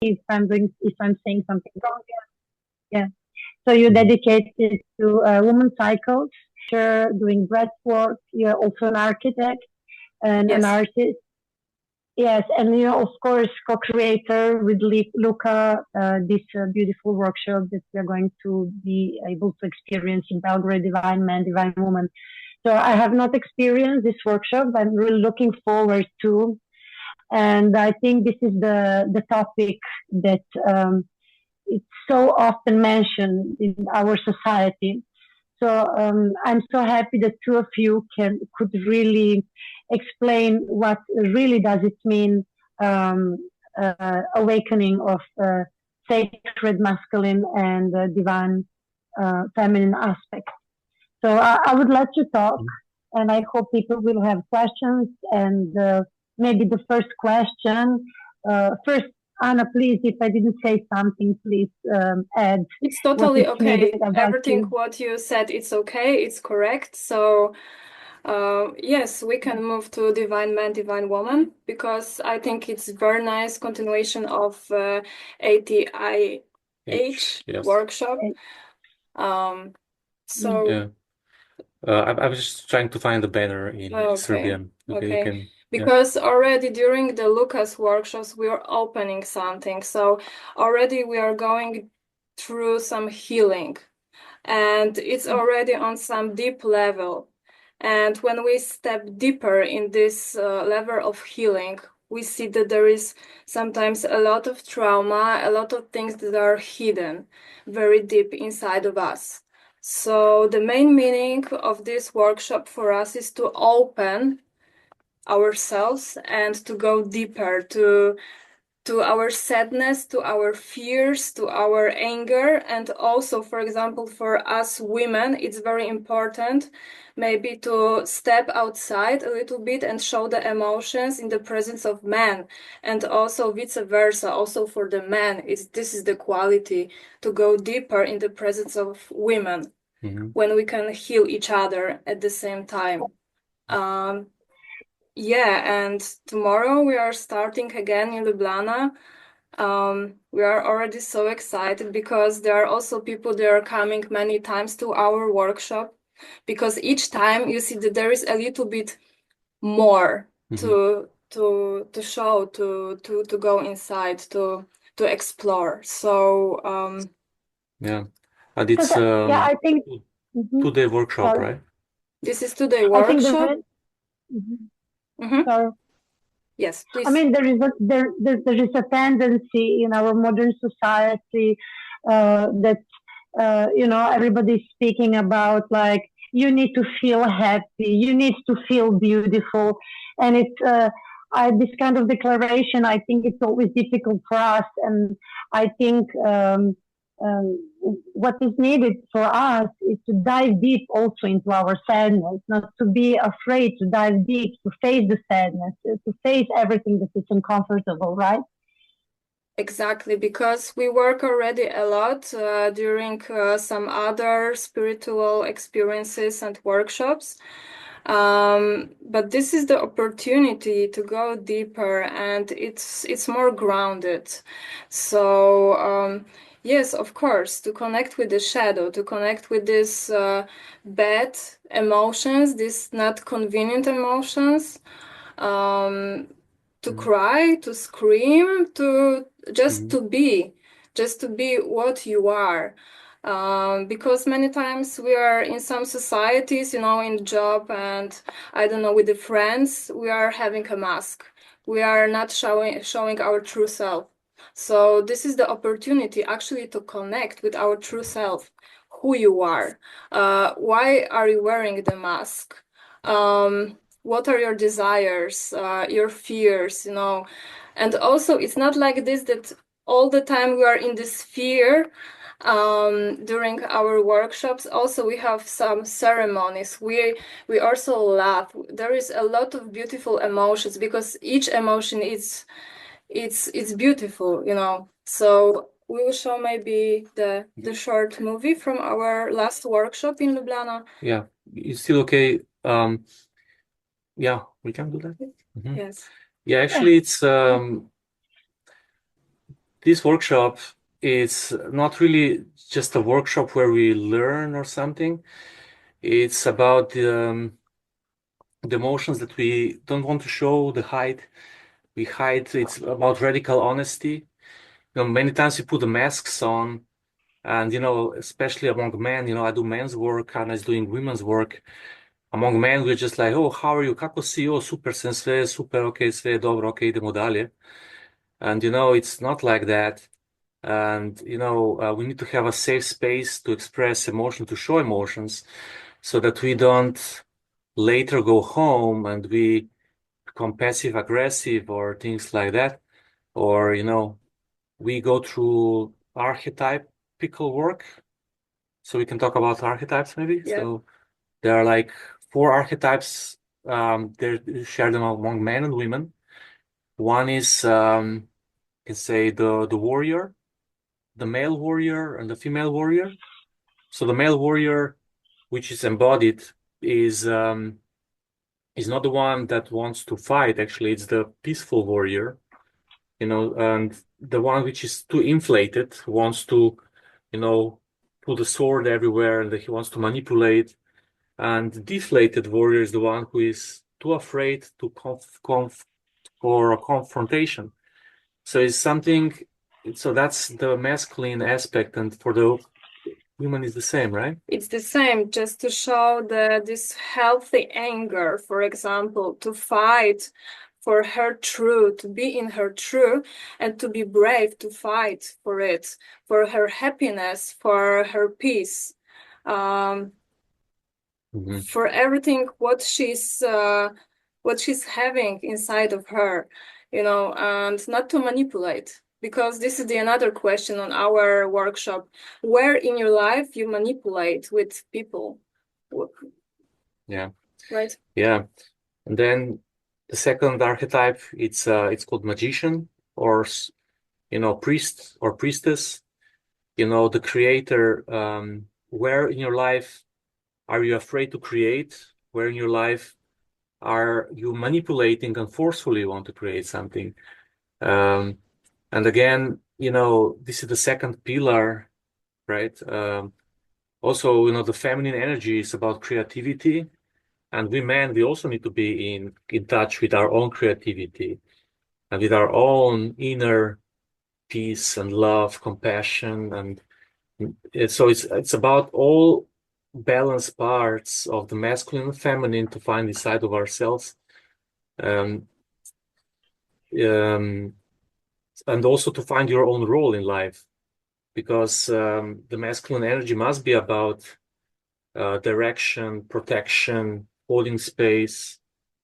if I'm saying something wrong. Yeah. So you dedicate it to women's cycles. You're doing breath work. You're also an architect and an Yes. artist. Yes, and of course, co-creator with LuKa, this beautiful workshop that we're going to be able to experience in Belgrade, Divine Man, Divine Woman. So I have not experienced this workshop. I'm really looking forward to, and I think this is the topic that it's so often mentioned in our society. So I'm so happy that two of you could really explain what really does it mean, awakening of sacred masculine and divine feminine aspect. So I would let you talk, and I hope people will have questions. And maybe the first question, first, Anna, please, if I didn't say something, please add It's what totally is needed okay. about Everything you. what you said, it's okay. It's correct. So, yes, we can move to Divine Man, Divine Woman, because I think it's very nice continuation of ATIH Yes. workshop. So Yeah. I was just trying to find the banner in Serbian. Okay, you can. Because already during the LuKa's workshops, we are opening something. So already we are going through some healing, and it's already on some deep level. And when we step deeper in this level of healing, we see that there is sometimes a lot of trauma, a lot of things that are hidden very deep inside of us. So the main meaning of this workshop for us is to open ourselves and to go deeper to our sadness, to our fears, to our anger. And also, for example, for us women, it's very important maybe to step outside a little bit and show the emotions in the presence of men, and also vice versa. Also for the men, this is the quality to go deeper in the presence of women when we can heal each other at the same time. And tomorrow we are starting again in Ljubljana. We are already so excited because there are also people that are coming many times to our workshop, because each time you see that there is a little bit more to show, to go inside, to explore. So and it's I think 2-day workshop, sorry. right? This is 2-day workshop. Sorry. Yes, please. I mean, there is a tendency in our modern society that everybody's speaking about, like, you need to feel happy, you need to feel beautiful, and it's this kind of declaration. I think it's always difficult for us, and I think what is needed for us is to dive deep also into our sadness, not to be afraid to dive deep, to face the sadness, to face everything that is uncomfortable, right? Exactly, because we work already a lot during some other spiritual experiences and workshops. But this is the opportunity to go deeper, and it's more grounded. So yes, of course, to connect with the shadow, to connect with these bad emotions, these not convenient emotions, to cry, to scream, to just to be what you are. Because many times we are in some societies, in job, and I don't know, with the friends, we are having a mask. We are not showing our true self. So this is the opportunity actually to connect with our true self, who you are. Why are you wearing the mask? What are your desires, your fears, And also, it's not like this that all the time we are in this fear. During our workshops, also we have some ceremonies. We also laugh. There is a lot of beautiful emotions, because each emotion it's beautiful, So we will show maybe the short movie from our last workshop in Ljubljana. Yeah, it's still okay. Yeah, we can do that. Yes. Yeah, actually, this workshop is not really just a workshop where we learn or something. It's about the emotions that we don't want to show, the hide. We hide. It's about radical honesty. Many times we put the masks on, and especially among men, I do men's work, Anna is doing women's work. Among men, we're just like, oh, how are you? Kako si? Oh, super sem sve, super, okay, sve je dobro, okay, idemo dalje. And it's not like that. And we need to have a safe space to express emotion, to show emotions, so that we don't later go home and we become passive aggressive or things like that. Or, we go through archetypical work. So we can talk about archetypes maybe. Yeah. So there are like 4 archetypes. They're shared among men and women. One is, you can say the warrior, the male warrior and the female warrior. So the male warrior, which is embodied, is not the one that wants to fight. Actually, it's the peaceful warrior, and the one which is too inflated wants to, put a sword everywhere and he wants to manipulate. And the deflated warrior is the one who is too afraid to for a confrontation. So it's something. So that's the masculine aspect, and for the women is the same, right? It's the same, just to show this healthy anger, for example, to fight for her truth, to be in her truth, and to be brave to fight for it, for her happiness, for her peace, for everything what she's having inside of her, and not to manipulate. Because this is another question on our workshop. Where in your life you manipulate with people? Yeah. Right? Yeah. And then the second archetype, it's called magician, or priest or priestess. The creator. Where in your life are you afraid to create? Where in your life are you manipulating and forcefully want to create something? And again, this is the second pillar, right? Also, the feminine energy is about creativity, and we men, we also need to be in touch with our own creativity and with our own inner peace and love, compassion, and so it's about all balanced parts of the masculine and feminine to find inside of ourselves. Um, and also to find your own role in life, because the masculine energy must be about direction, protection, holding space,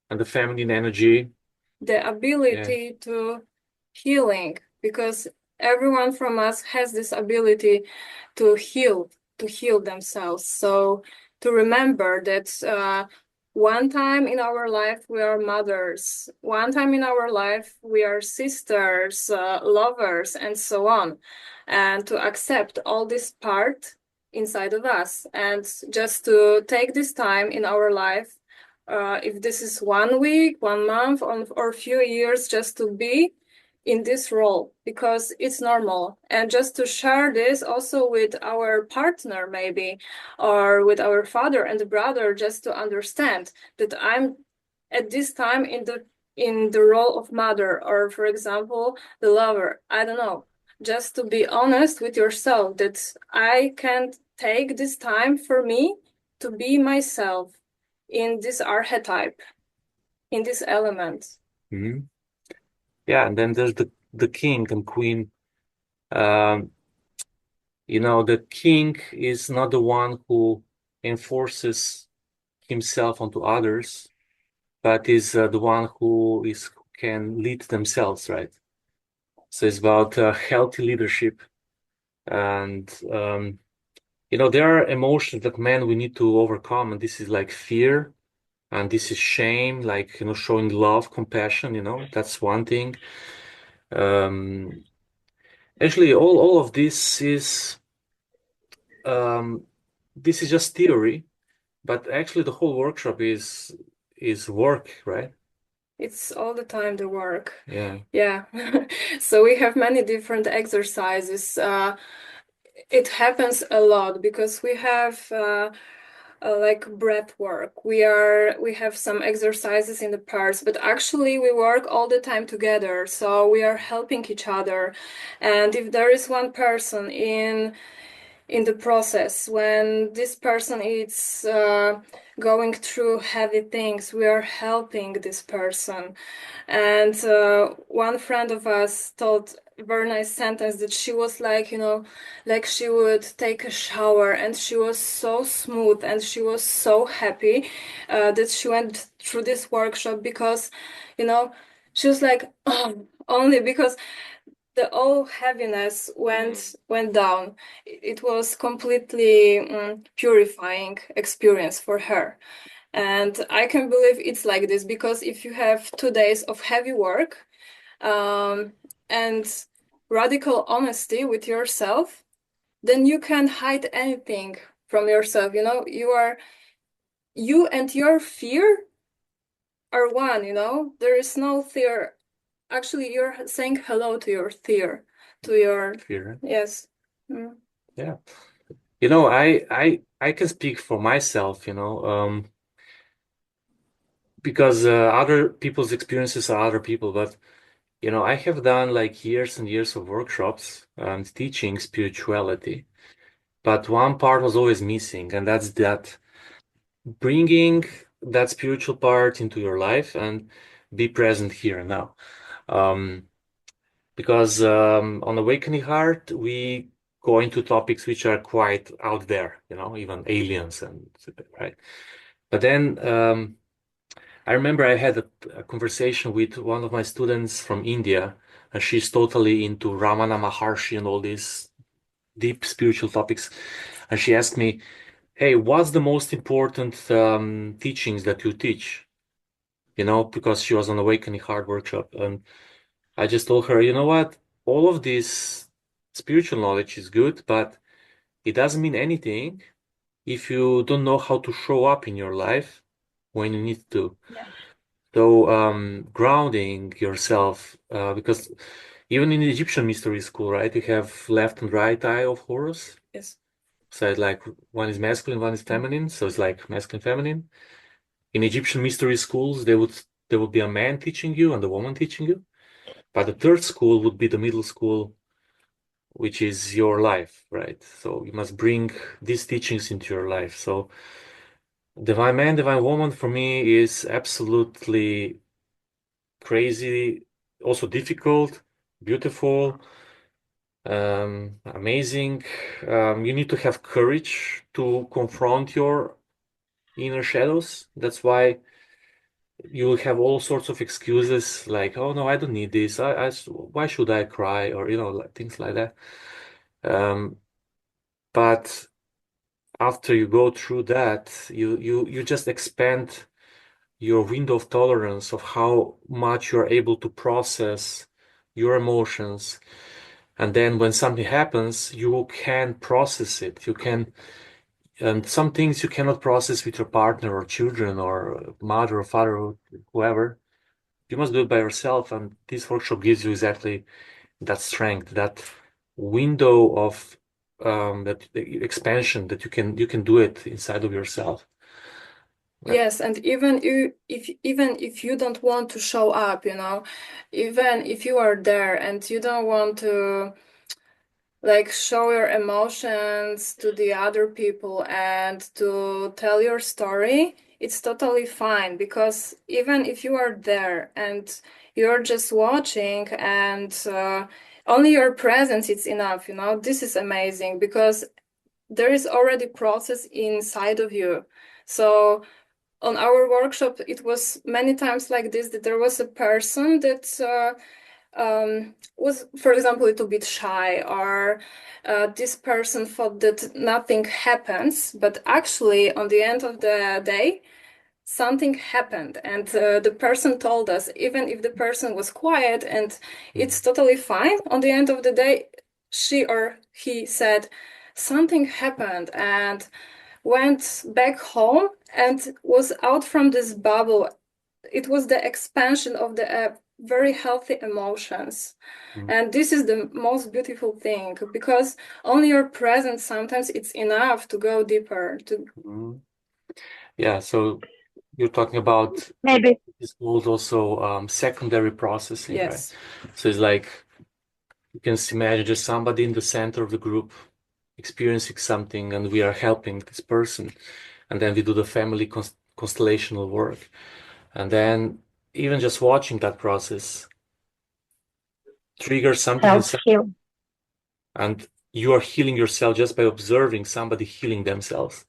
and the feminine energy, the ability to healing, because everyone from us has this ability to heal themselves. So to remember that one time in our life we are mothers, one time in our life we are sisters, lovers, and so on, and to accept all this part inside of us, and just to take this time in our life, if this is 1 week, 1 month, or a few years, just to be in this role, because it's normal. And just to share this also with our partner, maybe, or with our father and brother, just to understand that I'm at this time in the role of mother, or for example, the lover. I don't know. Just to be honest with yourself that I can take this time for me to be myself in this archetype, in this element. Mm-hmm. Yeah, and then there's the king and queen. The king is not the one who enforces himself onto others, but is the one who can lead themselves, right? So it's about healthy leadership, and there are emotions that we need to overcome, and this is like fear, and this is shame, like showing love, compassion. That's one thing. Actually, all of this is just theory, but actually the whole workshop is work, right? It's all the time the work. Yeah. Yeah. So we have many different exercises. It happens a lot because we have like breath work. We have some exercises in the parts, but actually we work all the time together. So we are helping each other. And if there is one person in the process, when this person is going through heavy things, we are helping this person. And one friend of us told a very nice sentence that she was like, like she would take a shower and she was so smooth and she was so happy that she went through this workshop because, she was like, oh, only because the all heaviness went down. It was completely purifying experience for her. And I can believe it's like this because if you have 2 days of heavy work and radical honesty with yourself, then you can hide anything from yourself. You and your fear are one, There is no fear. Actually, you're saying hello to your fear, to your Fear. yes. Mm. Yeah. I can speak for myself, because other people's experiences are other people, but I have done like years and years of workshops and teaching spirituality, but one part was always missing, and that's that bringing that spiritual part into your life and be present here and now. Because on Awakening Heart, we go into topics which are quite out there, even aliens and right. But then I remember I had a conversation with one of my students from India, and she's totally into Ramana Maharshi and all these deep spiritual topics. And she asked me, "Hey, what's the most important teachings that you teach?" Because she was on Awakening Heart workshop, and I just told her, you know what? All of this spiritual knowledge is good, but it doesn't mean anything if you don't know how to show up in your life when you need to. Yeah. So, grounding yourself, because even in the Egyptian mystery school, right, you have left and right eye of Horus. Yes. So it's like one is masculine, one is feminine. So it's like masculine, feminine. In Egyptian mystery schools, there would be a man teaching you and a woman teaching you. But the third school would be the middle school, which is your life, right? So you must bring these teachings into your life. So divine man, divine woman for me is absolutely crazy, also difficult, beautiful, amazing. You need to have courage to confront your inner shadows. That's why you will have all sorts of excuses like, oh no, I don't need this. Why should I cry? Or, like, things like that. But after you go through that, you just expand your window of tolerance of how much you're able to process your emotions. And then when something happens, you can process it. And some things you cannot process with your partner or children or mother or father or whoever. You must do it by yourself. And this workshop gives you exactly that strength, that window of that expansion that you can do it inside of yourself. Yes, and even if you don't want to show up, even if you are there and you don't want to like show your emotions to the other people and to tell your story, it's totally fine because even if you are there and you're just watching and only your presence is enough, this is amazing because there is already process inside of you. So on our workshop, it was many times like this that there was a person that was, for example, a little bit shy, or this person thought that nothing happens, but actually, on the end of the day, something happened, and the person told us, even if the person was quiet and it's totally fine, on the end of the day, she or he said, something happened, and went back home and was out from this bubble it was the expansion of the very healthy emotions. And this is the most beautiful thing, because only your presence sometimes it's enough to go deeper. Yeah, so you're talking about Maybe. this called also secondary processing, right? Yes. So it's like you can imagine just somebody in the center of the group experiencing something, and we are helping this person, and then we do the family constellational work, and then even just watching that process triggers something inside, Self-heal. and you are healing yourself just by observing somebody healing themselves.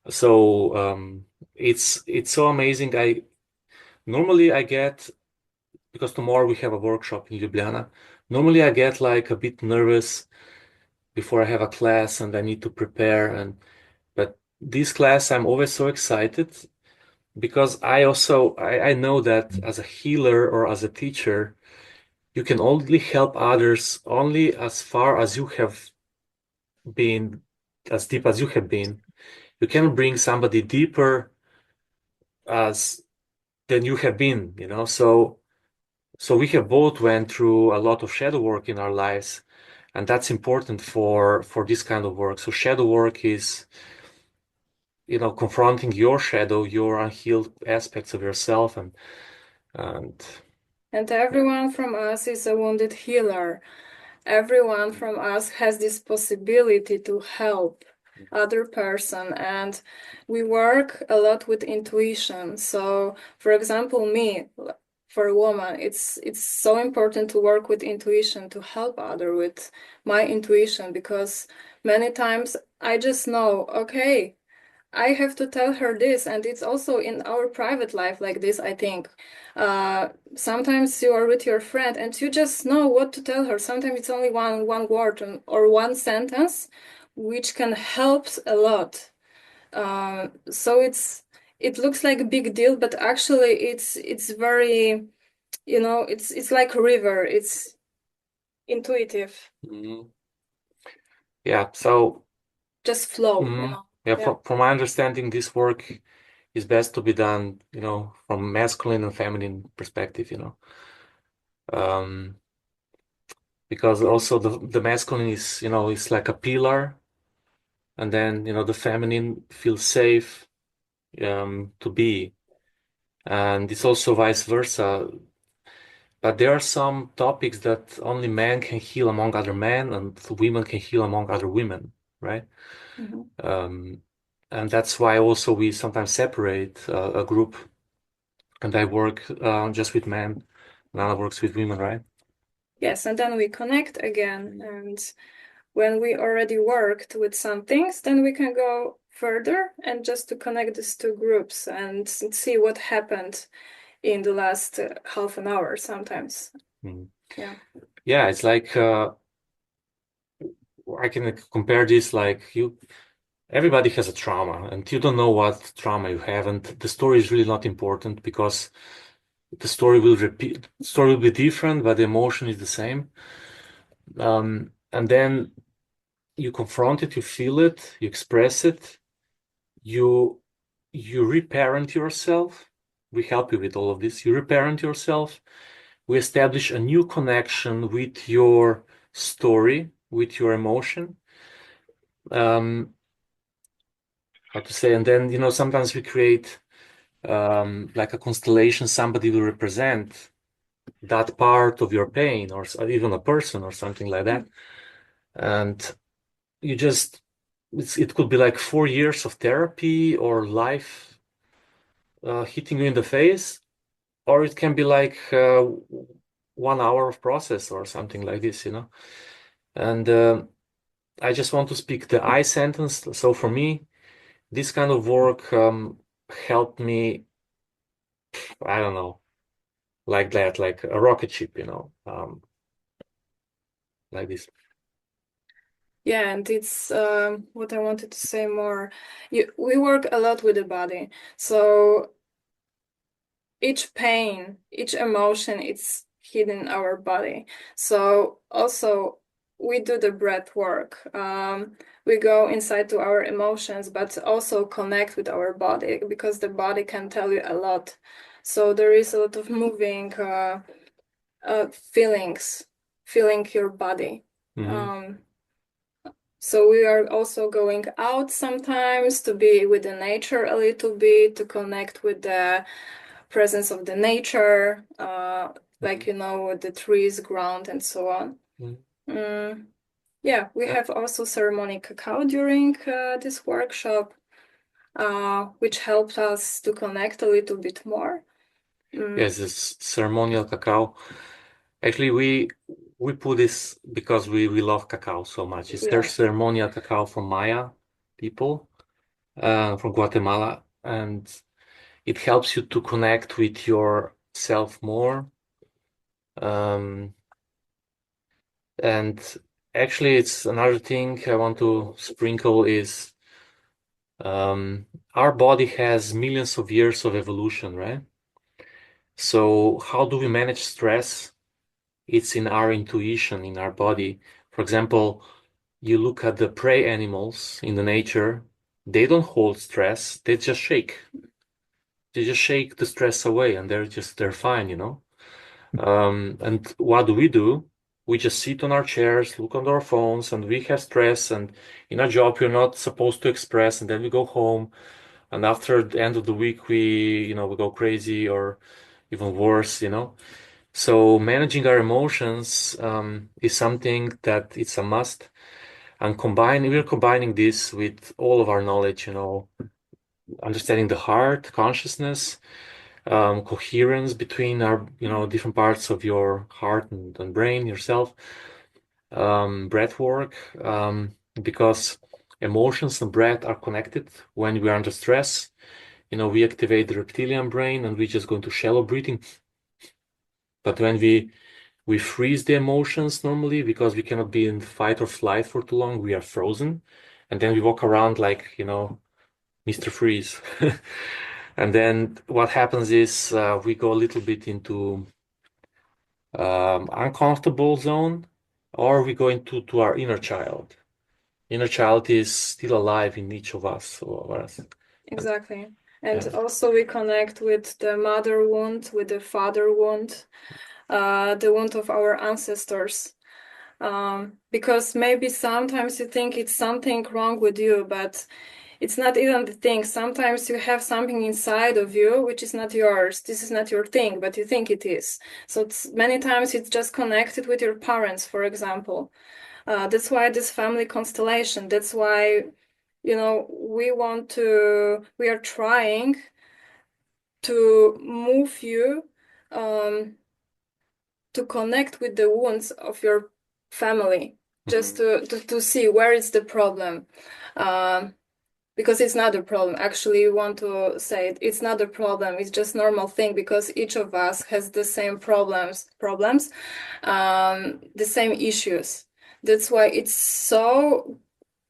So it's so amazing. Normally I get, because tomorrow we have a workshop in Ljubljana. Normally I get like a bit nervous before I have a class and I need to prepare, but this class I'm always so excited, because I know that as a healer or as a teacher, you can only help others only as far as you have been, as deep as you have been. You cannot bring somebody deeper as than you have been, you know. So we have both went through a lot of shadow work in our lives, and that's important for this kind of work. So shadow work is, you know, confronting your shadow, your unhealed aspects of yourself, and everyone from us is a wounded healer. Everyone from us has this possibility to help other person, and we work a lot with intuition. So, for example, me, for a woman, it's so important to work with intuition, to help other with my intuition, because many times I just know, okay, I have to tell her this, and it's also in our private life like this, I think. Sometimes you are with your friend and you just know what to tell her. Sometimes it's only one word or one sentence, which can help a lot. So it looks like a big deal, but actually it's very, you know, it's like a river. It's intuitive. yeah, so Just flow, you know. yeah, from my understanding, this work is best to be done, you know, from masculine and feminine perspective, you know. Because also the masculine is, you know, it's like a pillar, and then, you know, the feminine feels safe to be, and it's also vice versa. But there are some topics that only men can heal among other men, and women can heal among other women, right? And that's why also we sometimes separate a group, and I work just with men, and Anna works with women, right? Yes, and then we connect again, and when we already worked with some things, then we can go further and just to connect these two groups and see what happened in the last half an hour sometimes. Yeah, it's like I can compare this like everybody has a trauma, and you don't know what trauma you have, and the story is really not important, because the story will be different, but the emotion is the same. And then you confront it, you feel it, you express it, you reparent yourself. We help you with all of this. You reparent yourself. We establish a new connection with your story, with your emotion. How to say, and then, you know, sometimes we create like a constellation. Somebody will represent that part of your pain, or even a person or something like that. And you just, it could be like 4 years of therapy or life hitting you in the face, or it can be like 1 hour of process or something like this, you know. And I just want to speak the I sentence. So for me, this kind of work helped me, I don't know, like that, like a rocket ship, you know, like this. Yeah, and it's what I wanted to say more. We work a lot with the body, so each pain, each emotion, it's hidden in our body. So also we do the breath work. We go inside to our emotions, but also connect with our body, because the body can tell you a lot. So there is a lot of moving feelings, feeling your body. So we are also going out sometimes to be with the nature a little bit, to connect with the presence of the nature, like, with the trees, ground, and so on. Yeah, we have also ceremony cacao during this workshop, which helped us to connect a little bit more. Yes, this ceremonial cacao. Actually, we put this because we love cacao so much. There's ceremonial cacao from Maya people from Guatemala, and it helps you to connect with yourself more. And actually, it's another thing I want to sprinkle is our body has millions of years of evolution, right? So how do we manage stress? It's in our intuition, in our body. For example, you look at the prey animals in the nature, they don't hold stress, they just shake. They just shake the stress away and they're fine, And what do? We just sit on our chairs, look on our phones, and we have stress. And in our job, we're not supposed to express. And then we go home, and after the end of the week, we go crazy or even worse, So managing our emotions is something that it's a must. And we're combining this with all of our knowledge, understanding the heart, consciousness, coherence between our, different parts of your heart and brain, yourself, breath work, because emotions and breath are connected. When we are under stress, we activate the reptilian brain and we just go into shallow breathing. But when we freeze the emotions normally because we cannot be in fight or flight for too long, we are frozen. And then we walk around like, Mr. Freeze. And then what happens is we go a little bit into uncomfortable zone, or we go into our inner child. Inner child is still alive in each of us. Exactly. And also we connect with the mother wound, with the father wound, the wound of our ancestors. Because maybe sometimes you think it's something wrong with you, but it's not even the thing. Sometimes you have something inside of you which is not yours. This is not your thing, but you think it is. So many times it's just connected with your parents, for example. That's why this family constellation, that's why, we are trying to move you to connect with the wounds of your family, just to see where is the problem. Because it's not a problem. Actually, you want to say it's not a problem. It's just normal thing because each of us has the same problems, the same issues. That's why it's so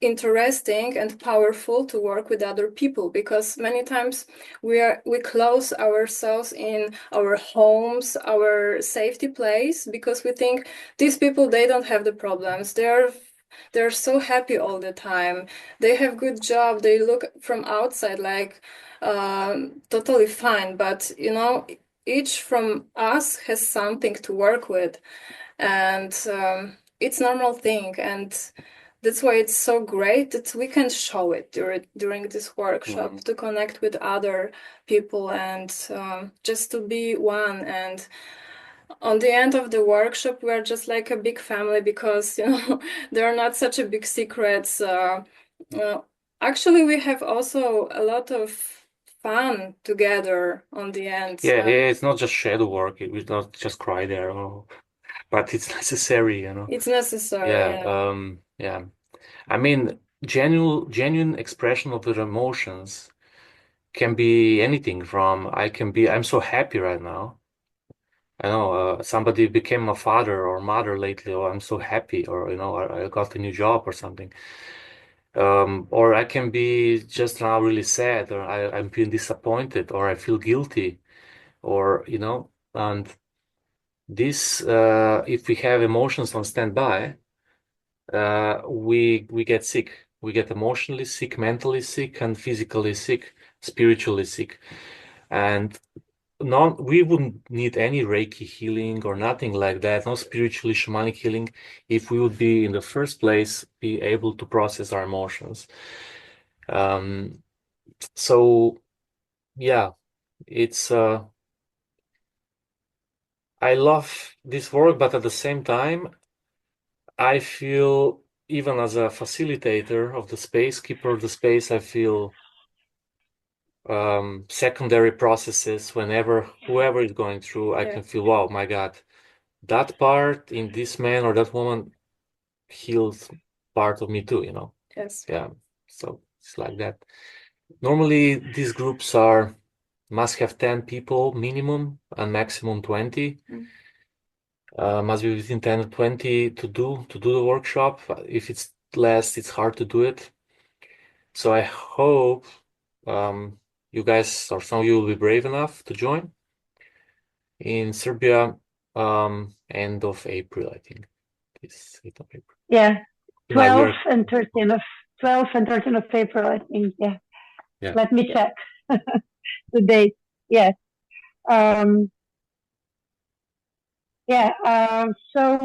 interesting and powerful to work with other people, because many times we close ourselves in our homes, our safety place, because we think these people, they don't have the problems. They're so happy all the time. They have good job. They look from outside like totally fine. But each from us has something to work with, and it's normal thing. And that's why it's so great that we can show it during this workshop, to connect with other people and just to be one. And on the end of the workshop, we're just like a big family, because there are not such a big secrets. Actually, we have also a lot of fun together on the end. Yeah, it's not just shadow work. We don't just cry there, but it's necessary, It's necessary. Yeah. I mean, genuine expression of the emotions can be anything from I'm so happy right now. I know somebody became a father or mother lately, or I'm so happy, or I got a new job or something. Or I can be just now really sad, or I'm feeling disappointed, or I feel guilty, or and this if we have emotions on standby, we get sick. We get emotionally sick, mentally sick, and physically sick, spiritually sick. And we wouldn't need any Reiki healing or nothing like that, no spiritually shamanic healing, if we would be in the first place be able to process our emotions. So yeah, it's I love this work, but at the same time, I feel even as a facilitator of the space, keeper of the space, I feel secondary processes whenever whoever is going through, I can feel, wow, my God, that part in this man or that woman heals part of me too, you know? Yes. Yeah. So it's like that. Normally, these groups must have 10 people minimum and maximum 20. Must be within 10 or 20 to do the workshop. If it's less, it's hard to do it. So I hope you guys or some of you will be brave enough to join in Serbia end of April, I think. It's 8th of April. Yeah, Now 12 and 13 of April, I think. Yeah. Let me check the date. Yes. So